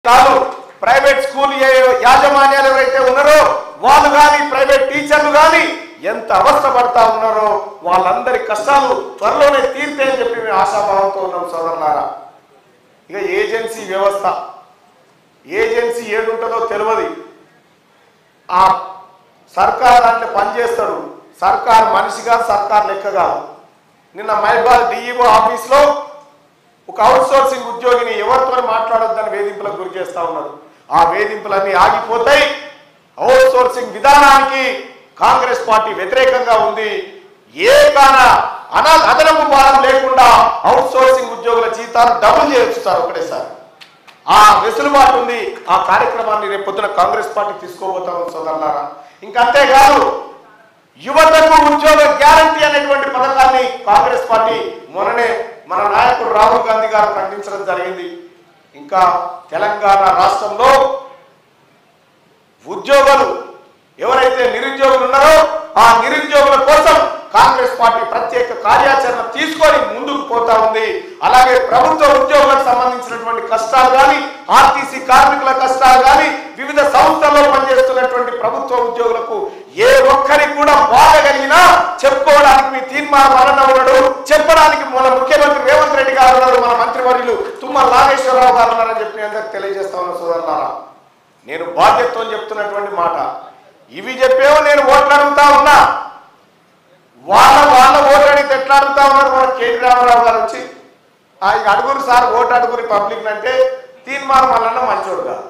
కాదు private school యాజమాన్యాలు ఎవరైతే ఉన్నారో వాళ్ళు కానీ ప్రైవేట్ టీచర్లు కానీ ఎంత అవస్థ పడతా ఉన్నారో వాళ్ళందరి కష్టాలు త్వరలోనే తీర్తాయని చెప్పి మేము ఆశాభావంతో ఉన్నాం సోదరులారా. ఇక ఏజెన్సీ వ్యవస్థ ఏజెన్సీ ఏడుంటుందో తెలియదు. ఆ సర్కార్ దాంట్లో పనిచేస్తాడు, సర్కార్ మనిషిగా సర్కార్ లెక్కగా. నిన్న మైబాద్ డిఈఓ ఆఫీస్లో ఒక అవుట్సోర్సింగ్ ఉద్యోగిని ఎవరితో మాట్లాడొద్దని వేధింపులకు గురి చేస్తా ఉన్నారు. ఆ వేధింపులన్నీ ఆగిపోతాయి. అవుట్సోర్సింగ్ విధానానికి కాంగ్రెస్ పార్టీ వ్యతిరేకంగా ఉంది. ఏ అదనపు భారం లేకుండా అవుట్సోర్సింగ్ ఉద్యోగుల జీతాలు డబుల్ చేస్తారు ఒకటేసారి. ఆ వెసులుబాటు ఉంది. ఆ కార్యక్రమాన్ని రేపు పొద్దున కాంగ్రెస్ పార్టీ తీసుకోబోతాం సోదరులారా. ఇంకంతేకాదు యువతకు ఉద్యోగ గ్యారంటీ అనేటువంటి పథకాన్ని కాంగ్రెస్ పార్టీ మొన్ననే మన నాయకుడు రాహుల్ గాంధీ గారు ప్రకటించడం జరిగింది. ఇంకా తెలంగాణ రాష్ట్రంలో ఉద్యోగులు ఎవరైతే నిరుద్యోగులు ఉన్నారో ఆ నిరుద్యోగుల కోసం కాంగ్రెస్ పార్టీ ప్రత్యేక కార్యాచరణ తీసుకొని ముందుకు పోతా ఉంది. అలాగే ప్రభుత్వ ఉద్యోగులకు సంబంధించినటువంటి కష్టాలు కానీ, ఆర్టీసీ కార్మికుల కష్టాలు కానీ, వివిధ సంస్థల్లో పనిచేస్తున్నటువంటి ప్రభుత్వ ఉద్యోగులకు ఏ ఒక్కరికి కూడా బాధగలిగినా చెప్పుకోవడానికి మీ తీర్మానం అన్న ఉన్నాడు, చెప్పడానికి మన ముఖ్యమంత్రి రేవంత్ రెడ్డి గారు ఉన్నారు, మన మంత్రివర్యులు తుమ్మల నాగేశ్వరరావు గారు ఉన్నారని చెప్పి అందరికి తెలియజేస్తా ఉన్నా సోదరులారా. నేను బాధ్యతతో చెప్తున్నటువంటి మాట. ఇవి చెప్పేవో నేను ఓట్లు అడుగుతా ఉన్నా, వాళ్ళ ఓటు అడిగితే ఎట్లా అడుగుతా ఉన్నారు. మన కేటీ రామారావు గారు వచ్చి అడుగురు సార్ ఓటు అడుగురి పబ్లిక్ అంటే తీర్మానం వలన మంచోడు కాదు.